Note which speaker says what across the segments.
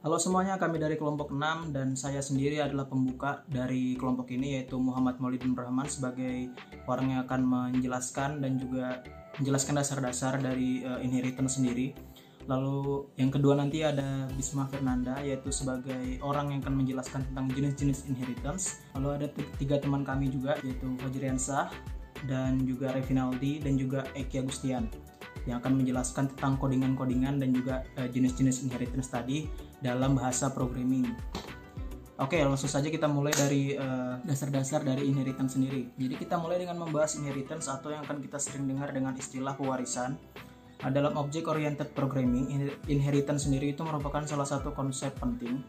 Speaker 1: Halo semuanya, kami dari kelompok 6 dan saya sendiri adalah pembuka dari kelompok ini, yaitu Muhammad Maulidin Rahman sebagai orang yang akan menjelaskan dan juga menjelaskan dasar-dasar dari inheritance sendiri. Lalu yang kedua nanti ada Bisma Fernanda, yaitu sebagai orang yang akan menjelaskan tentang jenis-jenis inheritance. Lalu ada tiga teman kami juga, yaitu Fajriansah dan juga Revinaldi dan juga Eki Agustian, yang akan menjelaskan tentang codingan-codingan dan juga jenis-jenis inheritance tadi dalam bahasa programming. Oke, langsung saja kita mulai dari dasar-dasar dari inheritance sendiri. Jadi kita mulai dengan membahas inheritance atau yang akan kita sering dengar dengan istilah pewarisan. Dalam object oriented programming, inheritance sendiri itu merupakan salah satu konsep penting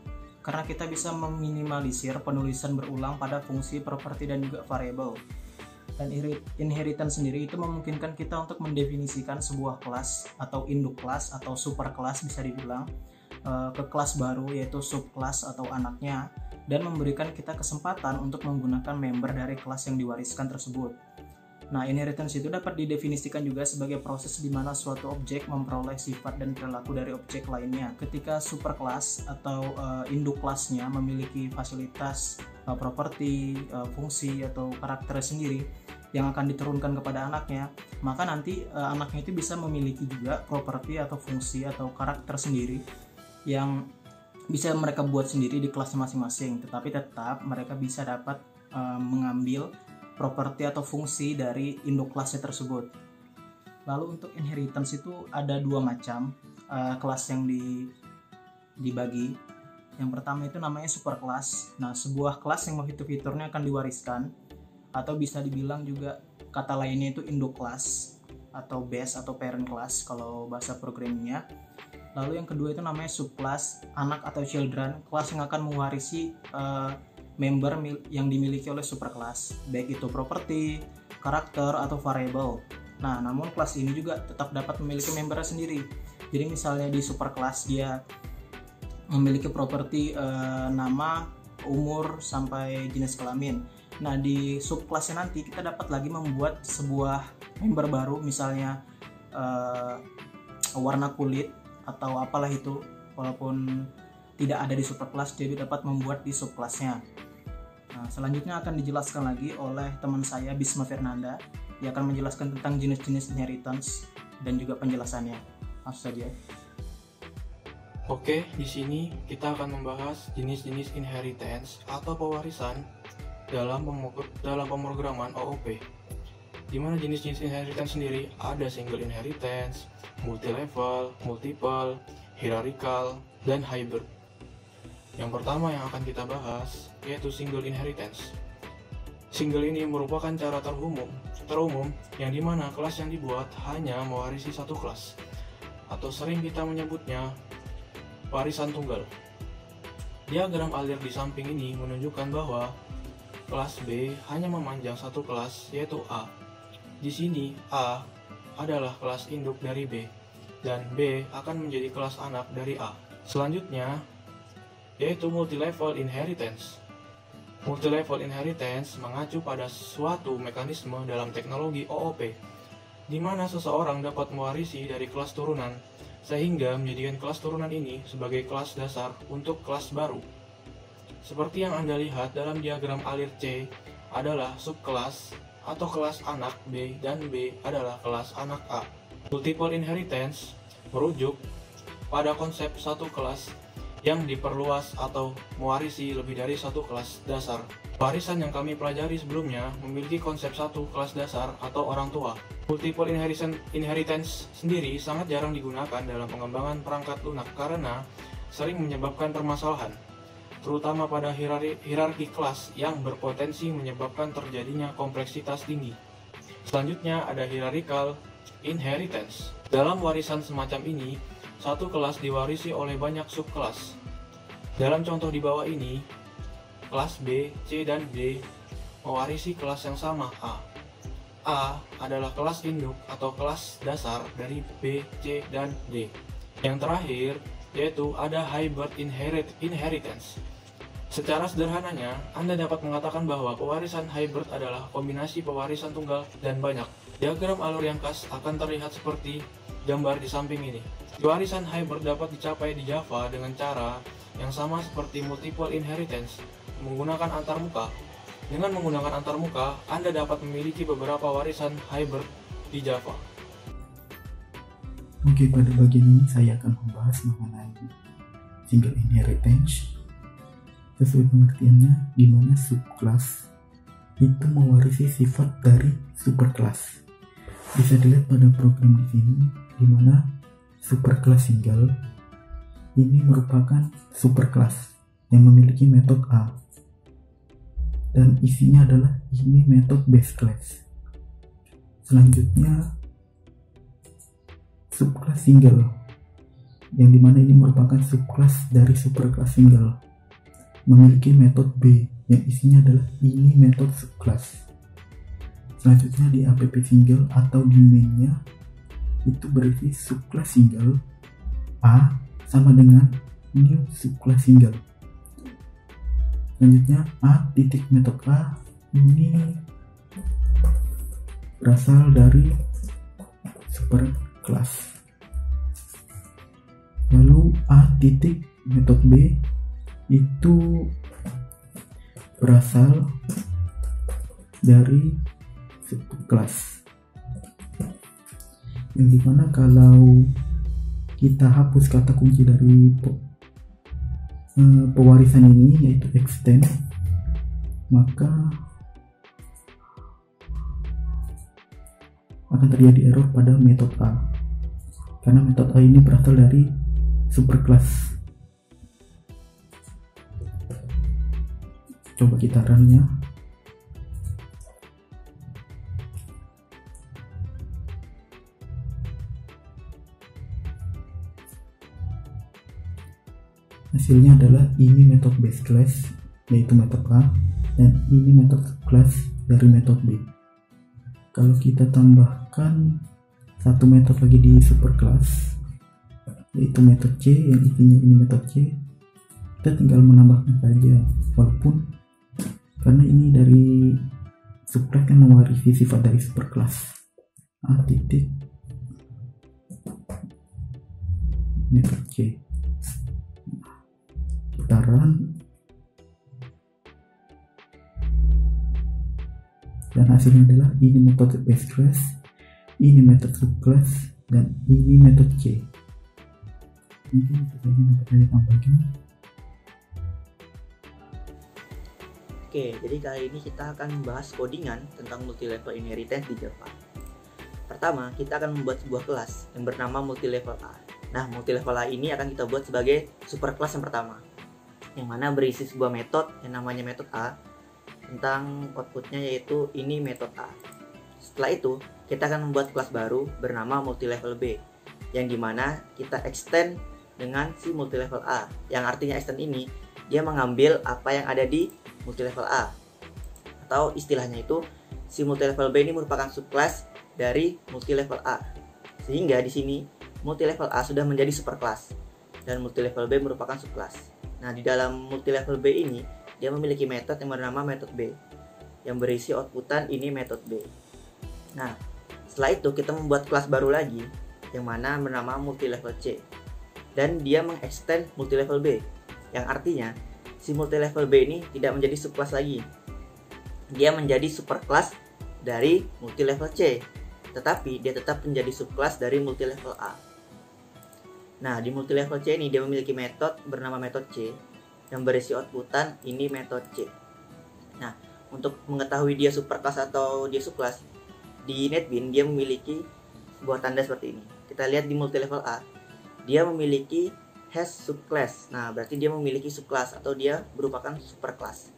Speaker 1: karena kita bisa meminimalisir penulisan berulang pada fungsi, properti, dan juga variable. Dan inheritance sendiri itu memungkinkan kita untuk mendefinisikan sebuah kelas atau induk kelas atau super kelas bisa dibilang ke kelas baru, yaitu subkelas atau anaknya, dan memberikan kita kesempatan untuk menggunakan member dari kelas yang diwariskan tersebut. Nah, inheritance itu dapat didefinisikan juga sebagai proses di mana suatu objek memperoleh sifat dan perilaku dari objek lainnya. Ketika superkelas atau induk kelasnya memiliki fasilitas, properti, fungsi atau karakter sendiri yang akan diturunkan kepada anaknya, maka nanti anaknya itu bisa memiliki juga properti atau fungsi atau karakter sendiri yang bisa mereka buat sendiri di kelas masing-masing, tetapi tetap mereka bisa dapat mengambil properti atau fungsi dari induk kelasnya tersebut. Lalu untuk inheritance itu ada dua macam kelas yang dibagi. Yang pertama itu namanya superkelas. Nah, sebuah kelas yang fitur-fiturnya akan diwariskan, atau bisa dibilang juga kata lainnya itu induk kelas atau base atau parent class kalau bahasa programmingnya. Lalu yang kedua itu namanya subclass, anak atau children, kelas yang akan mewarisi member yang dimiliki oleh superkelas, baik itu properti, karakter, atau variable. Nah, namun kelas ini juga tetap dapat memiliki membernya sendiri. Jadi misalnya di superkelas dia memiliki properti nama, umur, sampai jenis kelamin. Nah, di subkelasnya nanti kita dapat lagi membuat sebuah member baru, misalnya warna kulit atau apalah itu, walaupun tidak ada di superkelas, jadi dapat membuat di subkelasnya. Nah, selanjutnya akan dijelaskan lagi oleh teman saya Bisma Fernanda, yang akan menjelaskan tentang jenis-jenis inheritance dan juga penjelasannya. Langsung saja.
Speaker 2: Oke, di sini kita akan membahas jenis-jenis inheritance atau pewarisan dalam pemrograman OOP. Di mana jenis-jenis inheritance sendiri ada single inheritance, multi-level, multiple, hierarchical, dan hybrid. Yang pertama yang akan kita bahas yaitu single inheritance. Single ini merupakan cara terumum yang dimana kelas yang dibuat hanya mewarisi satu kelas, atau sering kita menyebutnya warisan tunggal. Diagram alir di samping ini menunjukkan bahwa kelas B hanya memanjang satu kelas, yaitu A. Di sini A adalah kelas induk dari B, dan B akan menjadi kelas anak dari A. Selanjutnya yaitu multi-level inheritance. Multi-level inheritance mengacu pada suatu mekanisme dalam teknologi OOP, di mana seseorang dapat mewarisi dari kelas turunan, sehingga menjadikan kelas turunan ini sebagai kelas dasar untuk kelas baru. Seperti yang Anda lihat dalam diagram alir C adalah subkelas atau kelas anak B, dan B adalah kelas anak A. Multiple inheritance merujuk pada konsep satu kelas yang diperluas atau mewarisi lebih dari satu kelas dasar. Warisan yang kami pelajari sebelumnya memiliki konsep satu kelas dasar atau orang tua. Multiple inheritance sendiri sangat jarang digunakan dalam pengembangan perangkat lunak karena sering menyebabkan permasalahan, terutama pada hierarki kelas yang berpotensi menyebabkan terjadinya kompleksitas tinggi. Selanjutnya ada hierarchical inheritance. Dalam warisan semacam ini, satu kelas diwarisi oleh banyak subkelas. Dalam contoh di bawah ini, kelas B, C, dan D mewarisi kelas yang sama, A. A adalah kelas induk atau kelas dasar dari B, C, dan D. Yang terakhir, yaitu ada hybrid inheritance. Secara sederhananya, Anda dapat mengatakan bahwa pewarisan hybrid adalah kombinasi pewarisan tunggal dan banyak. Diagram alur yang khas akan terlihat seperti gambar di samping ini. Warisan hybrid dapat dicapai di Java dengan cara yang sama seperti multiple inheritance menggunakan antarmuka. Dengan menggunakan antarmuka, Anda dapat memiliki beberapa warisan hybrid di Java.
Speaker 3: Oke, pada bagian ini saya akan membahas mengenai single inheritance. Sesuai pengertiannya, di mana subclass itu mewarisi sifat dari superclass. Bisa dilihat pada program di sini, di mana superclass single ini merupakan superclass yang memiliki metode A, dan isinya adalah ini metode base class. Selanjutnya subclass single, yang dimana ini merupakan subclass dari superclass single, memiliki metode B yang isinya adalah ini metode subclass. Selanjutnya di app single atau di mainnya itu berisi subclass single A sama dengan new subclass single. Selanjutnya A titik metode A ini berasal dari superclass. Lalu A titik metode B itu berasal dari subclass, yang dimana kalau kita hapus kata kunci dari pewarisan ini, yaitu extend, maka akan terjadi error pada metode A, karena metode A ini berasal dari superclass. Coba kita run-nya. Hasilnya adalah ini metode base class, yaitu metode A, dan ini metode subclass dari metode B. Kalau kita tambahkan satu metode lagi di superclass, yaitu metode C, yang intinya ini metode C, kita tinggal menambahkan saja, walaupun karena ini dari subclass kan mewarisi sifat dari superclass. A titik metode C. Kita run, dan hasilnya adalah ini metode base class, ini metode subclass, dan ini metode C. Mungkin itu saja dapat saya sampaikan.
Speaker 4: Oke, jadi kali ini kita akan membahas codingan tentang multilevel inheritance di Java. Pertama, kita akan membuat sebuah kelas yang bernama multilevel A. Nah, multilevel A ini akan kita buat sebagai superclass yang pertama, yang mana berisi sebuah metode yang namanya metode A, tentang outputnya yaitu ini metode A. Setelah itu, kita akan membuat kelas baru bernama multilevel B, yang dimana kita extend dengan si multilevel A, yang artinya extend ini dia mengambil apa yang ada di multilevel A, atau istilahnya itu si multilevel B ini merupakan subclass dari multilevel A, sehingga di sini multilevel A sudah menjadi superclass dan multilevel B merupakan subclass. Nah, di dalam multilevel B ini dia memiliki metode yang bernama metode B, yang berisi outputan ini metode B. Nah, setelah itu kita membuat kelas baru lagi yang mana bernama multilevel C, dan dia mengextend multilevel B, yang artinya si multilevel B ini tidak menjadi subclass lagi, dia menjadi superclass dari multilevel C, tetapi dia tetap menjadi subclass dari multilevel A. Nah, di multilevel C ini dia memiliki metode bernama metode C yang berisi outputan ini metode C. Nah, untuk mengetahui dia superclass atau dia subclass, di NetBeans dia memiliki sebuah tanda seperti ini. Kita lihat di multilevel A, dia memiliki has subclass. Nah, berarti dia memiliki subclass atau dia merupakan superclass.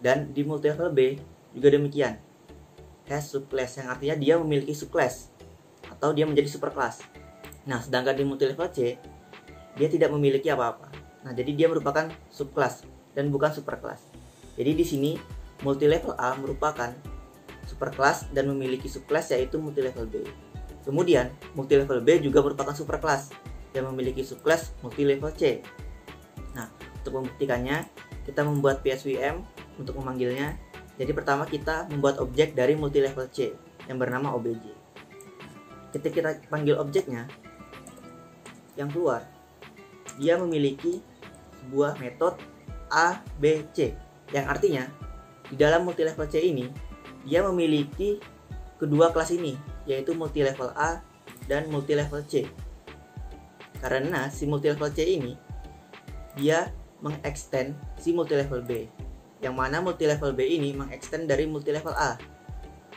Speaker 4: Dan di multilevel B juga demikian, has subclass, yang artinya dia memiliki subclass atau dia menjadi superclass. Nah, sedangkan di multilevel C dia tidak memiliki apa-apa. Nah, jadi dia merupakan subclass dan bukan superclass. Jadi di sini multilevel A merupakan superclass dan memiliki subclass yaitu multilevel B. Kemudian multilevel B juga merupakan superclass yang memiliki subclass multilevel C. Nah, untuk membuktikannya kita membuat PSVM untuk memanggilnya. Jadi pertama kita membuat objek dari multilevel C yang bernama obj. Ketika kita panggil objeknya, yang keluar dia memiliki sebuah metode A, B, C, yang artinya di dalam multilevel C ini dia memiliki kedua kelas ini, yaitu multilevel A dan multilevel C. Karena si multilevel C ini dia mengextend si multilevel B, yang mana multilevel B ini mengextend dari multilevel A.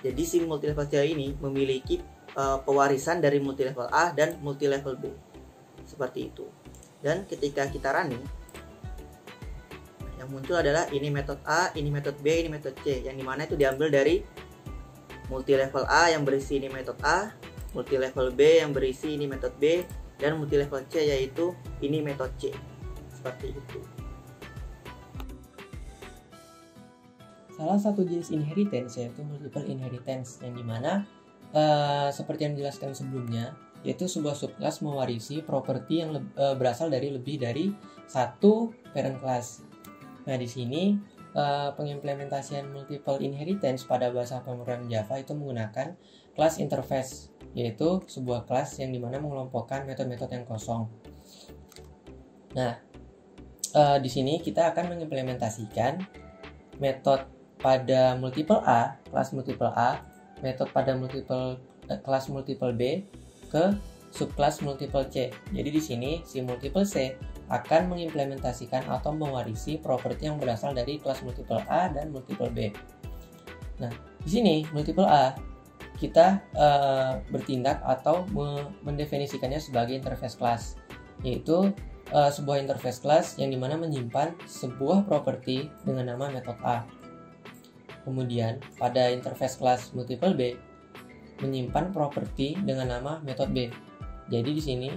Speaker 4: Jadi si multilevel C ini memiliki pewarisan dari multilevel A dan multilevel B, seperti itu. Dan ketika kita running, yang muncul adalah ini metode A, ini metode B, ini metode C, yang dimana itu diambil dari multilevel A yang berisi ini metode A, multilevel B yang berisi ini metode B, dan multilevel C yaitu ini metode C, seperti itu.
Speaker 5: Salah satu jenis inheritance yaitu multiple inheritance, yang dimana seperti yang dijelaskan sebelumnya, yaitu sebuah subclass mewarisi properti yang berasal dari lebih dari satu parent class. Nah, di sini pengimplementasian multiple inheritance pada bahasa pemrograman Java itu menggunakan class interface, yaitu sebuah kelas yang dimana mengelompokkan metode-metode yang kosong. Nah, di sini kita akan mengimplementasikan metode pada multiple A, kelas multiple A, metode pada kelas multiple B ke subclass multiple C. Jadi di sini si multiple C akan mengimplementasikan atau mewarisi properti yang berasal dari kelas multiple A dan multiple B. Nah, di sini multiple A kita bertindak atau mendefinisikannya sebagai interface class, yaitu sebuah interface class yang dimana menyimpan sebuah properti dengan nama metode A. Kemudian pada interface class multiple B menyimpan properti dengan nama metode B. Jadi di sini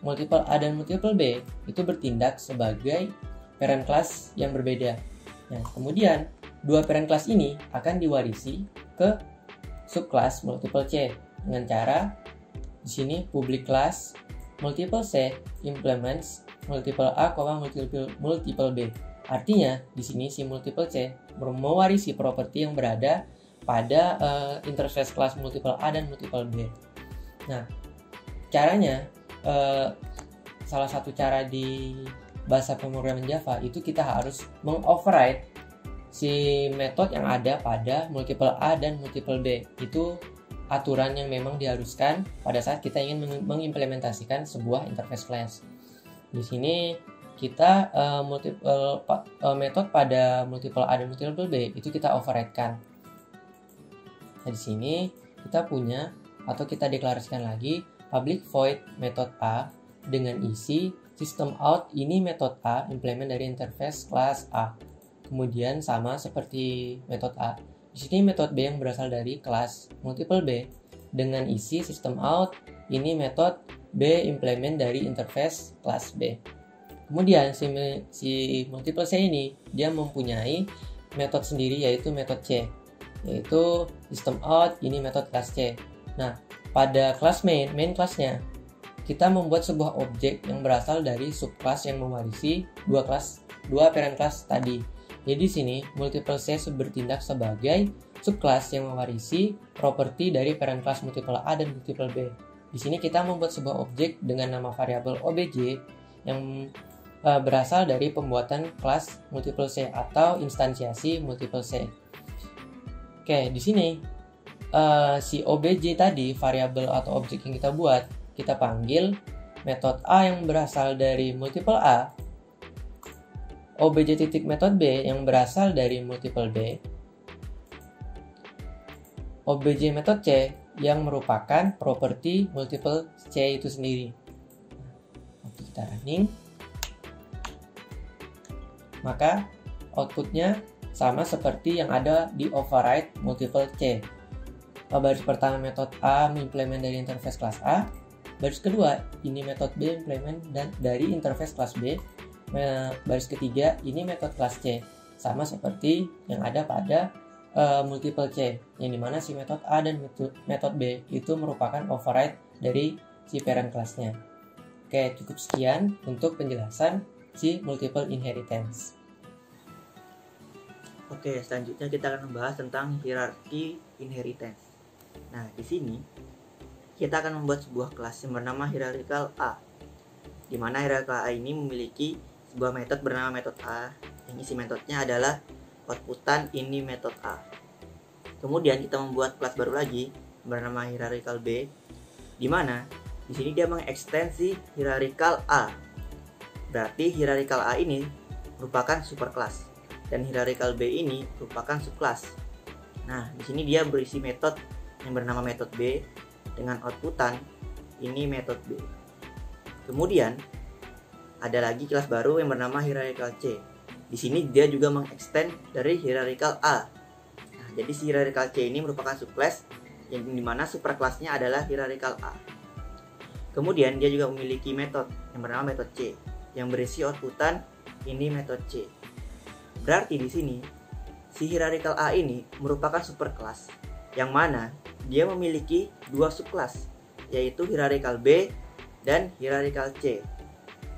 Speaker 5: multiple A dan multiple B itu bertindak sebagai parent class yang berbeda. Nah, kemudian dua parent class ini akan diwarisi ke subclass multiple C dengan cara di sini public class multiple C implements multiple A, multiple B. Artinya di sini si multiple C mewarisi properti yang berada pada interface class multiple A dan multiple B. Nah, caranya salah satu cara di bahasa pemrograman Java itu kita harus mengoverride si metode yang ada pada multiple A dan multiple B. Itu aturan yang memang diharuskan pada saat kita ingin mengimplementasikan sebuah interface class. Di sini kita metode pada multiple A dan multiple B itu kita override-kan. Nah, di sini kita punya atau kita deklarasikan lagi public void metode A dengan isi system out ini metode A implement dari interface class A. Kemudian sama seperti metode A, di sini metode B yang berasal dari kelas multiple B dengan isi system out ini metode B implement dari interface class B. Kemudian si multiple C ini dia mempunyai metode sendiri yaitu metode C, yaitu system out ini metode class C. Nah, pada kelas main kelasnya kita membuat sebuah objek yang berasal dari subclass yang mewarisi dua parent class tadi. Jadi di sini multiple C bertindak sebagai subclass yang mewarisi properti dari parent class multiple A dan multiple B. Di sini kita membuat sebuah objek dengan nama variabel obj yang berasal dari pembuatan kelas multiple C atau instansiasi multiple C. Oke, di sini si obj tadi, variabel atau objek yang kita buat, kita panggil metode A yang berasal dari multiple A, obj titik metode B yang berasal dari multiple B, obj metode C yang merupakan properti multiple C itu sendiri. Waktu kita running, maka outputnya sama seperti yang ada di override multiple C. Baris pertama metode A mengimplement dari interface kelas A, baris kedua ini metode B implement dari interface kelas B, baris ketiga ini metode kelas C, sama seperti yang ada pada multiple C, yang dimana si metode A dan metode B itu merupakan override dari si parent kelasnya. Oke, cukup sekian untuk penjelasan si multiple inheritance.
Speaker 4: Oke, selanjutnya kita akan membahas tentang hierarki inheritance. Nah, di sini kita akan membuat sebuah kelas yang bernama hierarchical A, di mana hierarchical A ini memiliki sebuah metode bernama metode A. Yang isi metodenya adalah outputan ini metode A. Kemudian kita membuat kelas baru lagi bernama hierarchical B, di mana di sini dia mengekstensi hierarchical A. Berarti hierarchical A ini merupakan superclass dan hierarchical B ini merupakan subclass. Nah, di sini dia berisi metode yang bernama metode B dengan outputan ini metode B. Kemudian ada lagi kelas baru yang bernama hierarchical C. Di sini dia juga mengextend dari hierarchical A. Nah, jadi si hierarchical C ini merupakan subclass yang dimana superclassnya adalah hierarchical A. Kemudian dia juga memiliki metode yang bernama metode C yang berisi outputan ini metode C. Berarti di sini si hierarchical A ini merupakan superclass yang mana dia memiliki dua subclass, yaitu hierarchical B dan hierarchical C.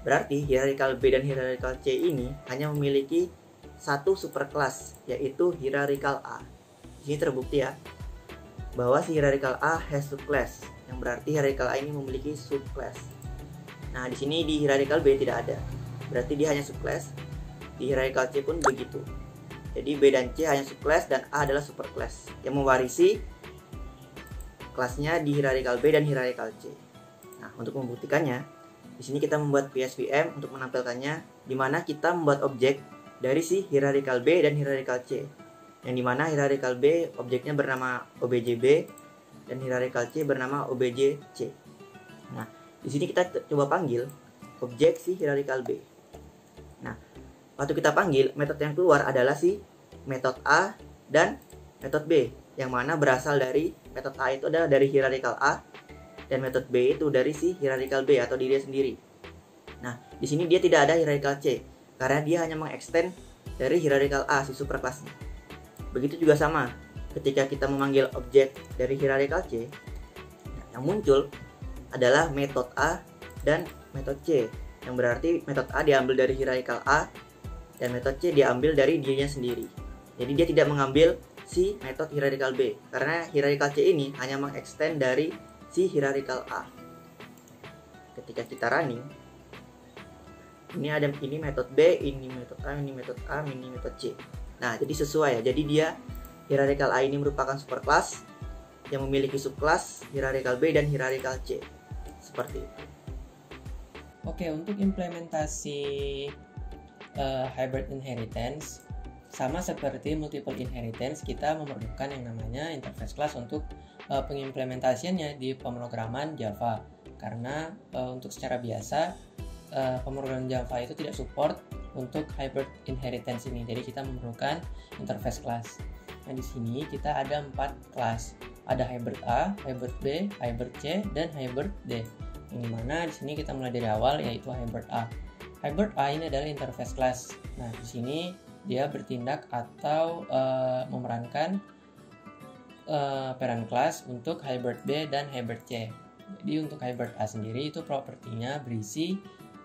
Speaker 4: Berarti hierarchical B dan hierarchical C ini hanya memiliki satu superclass, yaitu hierarchical A. Di sini terbukti ya bahwa si hierarchical A has subclass, yang berarti hierarchical A ini memiliki subclass. Nah, di sini di hierarchical B tidak ada, berarti dia hanya subclass. Di hierarchical C pun begitu. Jadi B dan C hanya subclass dan A adalah superclass yang mewarisi kelasnya di hierarchical B dan hierarchical C. Nah, untuk membuktikannya, di sini kita membuat PSVM untuk menampilkannya, di mana kita membuat objek dari si hierarchical B dan hierarchical C. Yang dimana hierarchical B objeknya bernama OBJB dan hierarchical C bernama OBJC. Nah, di sini kita coba panggil objek si hierarchical B. Nah, waktu kita panggil, metode yang keluar adalah si metode A dan metode B, yang mana berasal dari metode A itu adalah dari hierarchical A dan metode B itu dari si hierarchical B atau dirinya sendiri. Nah, di sini dia tidak ada hierarchical C karena dia hanya mengextend dari hierarchical A si superclassnya. Begitu juga sama ketika kita memanggil objek dari hierarchical C, yang muncul adalah metode A dan metode C, yang berarti metode A diambil dari hierarchical A dan metode C diambil dari dirinya sendiri. Jadi dia tidak mengambil si metode hierarchical B karena hierarchical C ini hanya mengextend dari si hierarchical A. Ketika kita running, ini metode B, ini metode A, ini metode A, ini metode C. Nah, jadi sesuai ya. Jadi dia hierarchical A ini merupakan superclass yang memiliki subclass hierarchical B dan hierarchical C. Seperti itu.
Speaker 5: Oke, untuk implementasi hybrid inheritance, sama seperti multiple inheritance, kita memerlukan yang namanya interface class untuk pengimplementasiannya di pemrograman Java. Karena untuk secara biasa pemrograman Java itu tidak support untuk hybrid inheritance ini. Jadi kita memerlukan interface class. Nah, di sini kita ada 4 kelas. Ada hybrid A, hybrid B, hybrid C, dan hybrid D. Yang dimana di sini kita mulai dari awal, yaitu hybrid A. Hybrid A ini adalah interface class. Nah, di sini dia bertindak atau memerankan parent class untuk hybrid B dan hybrid C. Jadi untuk hybrid A sendiri itu propertinya berisi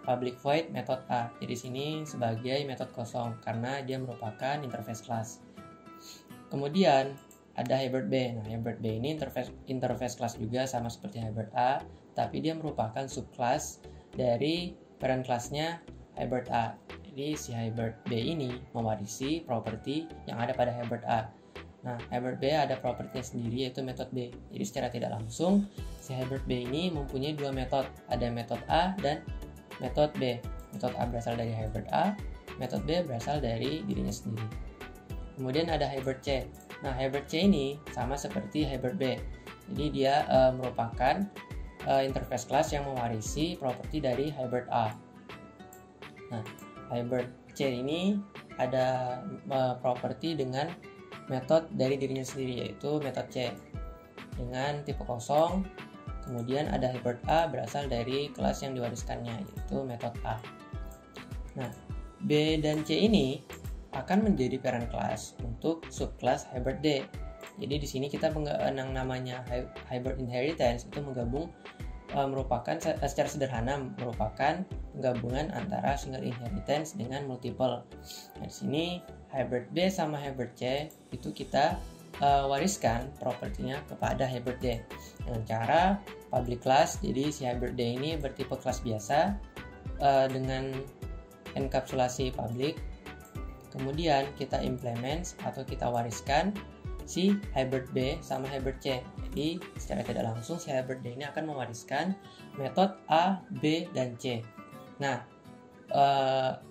Speaker 5: public void method A. Jadi sini sebagai metode kosong karena dia merupakan interface class. Kemudian ada hybrid B. Nah, hybrid B ini interface class juga sama seperti hybrid A, tapi dia merupakan subclass dari parent classnya hybrid A. Jadi si hybrid B ini mewarisi properti yang ada pada hybrid A. Nah, hybrid B ada propertinya sendiri, yaitu metode B. Jadi secara tidak langsung si hybrid B ini mempunyai dua metode. Ada metode A dan metode B. Metode A berasal dari hybrid A, metode B berasal dari dirinya sendiri. Kemudian ada hybrid C. Nah, hybrid C ini sama seperti hybrid B. Jadi dia merupakan interface class yang mewarisi properti dari hybrid A. Nah, hybrid C ini ada properti dengan metode dari dirinya sendiri, yaitu metode C dengan tipe kosong. Kemudian ada hybrid A berasal dari kelas yang diwariskannya, yaitu metode A. Nah, B dan C ini akan menjadi parent class untuk subclass hybrid D. Jadi di sini kita yang namanya hybrid inheritance itu merupakan secara sederhana merupakan penggabungan antara single inheritance dengan multiple. Nah, di sini hybrid B sama hybrid C itu kita wariskan propertinya kepada hybrid D dengan cara public class. Jadi si hybrid D ini bertipe kelas biasa dengan enkapsulasi public. Kemudian kita implement atau kita wariskan si hybrid B sama hybrid C. Jadi secara tidak langsung si hybrid D ini akan mewariskan metode A, B, dan C. Nah,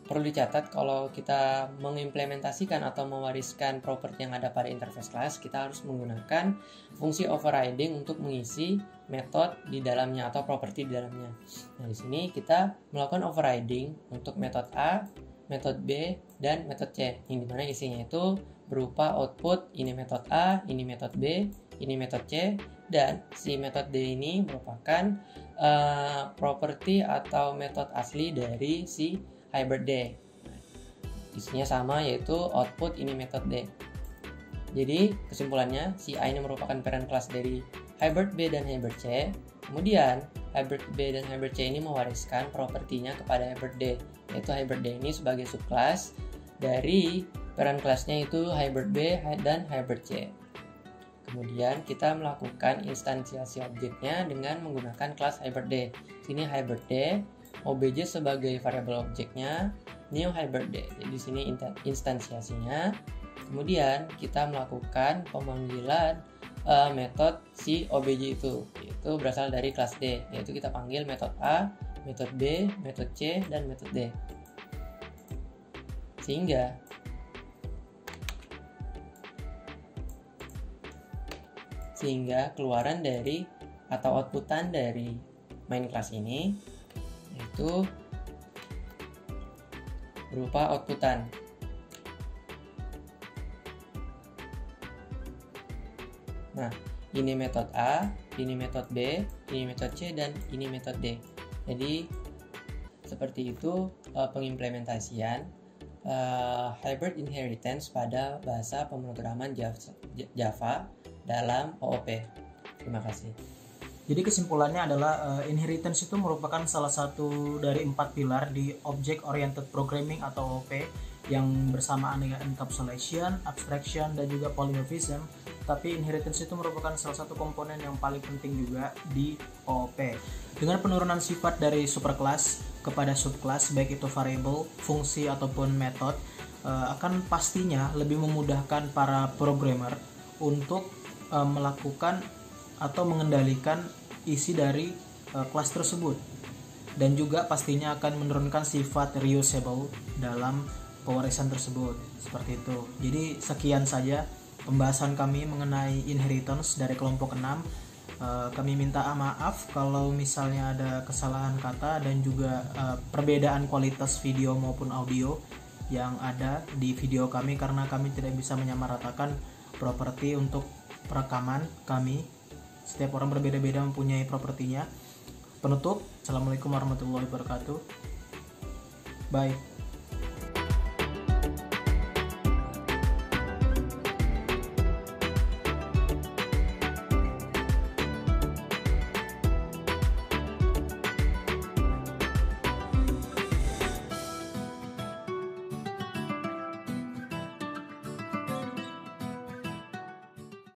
Speaker 5: perlu dicatat kalau kita mengimplementasikan atau mewariskan properti yang ada pada interface class, kita harus menggunakan fungsi overriding untuk mengisi metode di dalamnya atau properti di dalamnya. Nah, di sini kita melakukan overriding untuk metode A, metode B, dan metode C, yang dimana isinya itu berupa output ini metode A, ini metode B, ini metode C, dan si metode D ini merupakan properti atau metode asli dari si hybrid D. Isinya sama, yaitu output ini metode D. Jadi kesimpulannya, si A ini merupakan parent class dari hybrid B dan hybrid C. Kemudian hybrid B dan hybrid C ini mewariskan propertinya kepada hybrid D, yaitu hybrid D ini sebagai subclass dari parent classnya itu hybrid B dan hybrid C. Kemudian kita melakukan instansiasi objeknya dengan menggunakan kelas hybrid D. Sini hybrid D, obj sebagai variabel objeknya, new hybrid D. Jadi di sini instansiasinya. Kemudian kita melakukan pemanggilan metode si obj itu, yaitu berasal dari kelas D, yaitu kita panggil metode A, metode B, metode C, dan metode D. Sehingga keluaran dari atau outputan dari main class ini yaitu berupa outputan. Nah, ini metode A, ini metode B, ini metode C, dan ini metode D. Jadi seperti itu pengimplementasian hybrid inheritance pada bahasa pemrograman Java dalam OOP. Terima kasih.
Speaker 1: Jadi kesimpulannya adalah inheritance itu merupakan salah satu dari 4 pilar di Object Oriented Programming atau OOP yang bersamaan dengan encapsulation, abstraction, dan juga polymorphism. Tapi inheritance itu merupakan salah satu komponen yang paling penting juga di OOP. Dengan penurunan sifat dari superclass kepada subclass, baik itu variable, fungsi, ataupun method, akan pastinya lebih memudahkan para programmer untuk melakukan atau mengendalikan isi dari kelas tersebut, dan juga pastinya akan menurunkan sifat reusable dalam pewarisan tersebut. Seperti itu. Jadi sekian saja pembahasan kami mengenai inheritance dari kelompok 6. Kami minta maaf kalau misalnya ada kesalahan kata dan juga perbedaan kualitas video maupun audio yang ada di video kami, karena kami tidak bisa menyamaratakan properti untuk perekaman kami. Setiap orang berbeda-beda mempunyai propertinya. Penutup, Assalamualaikum warahmatullahi wabarakatuh. Bye.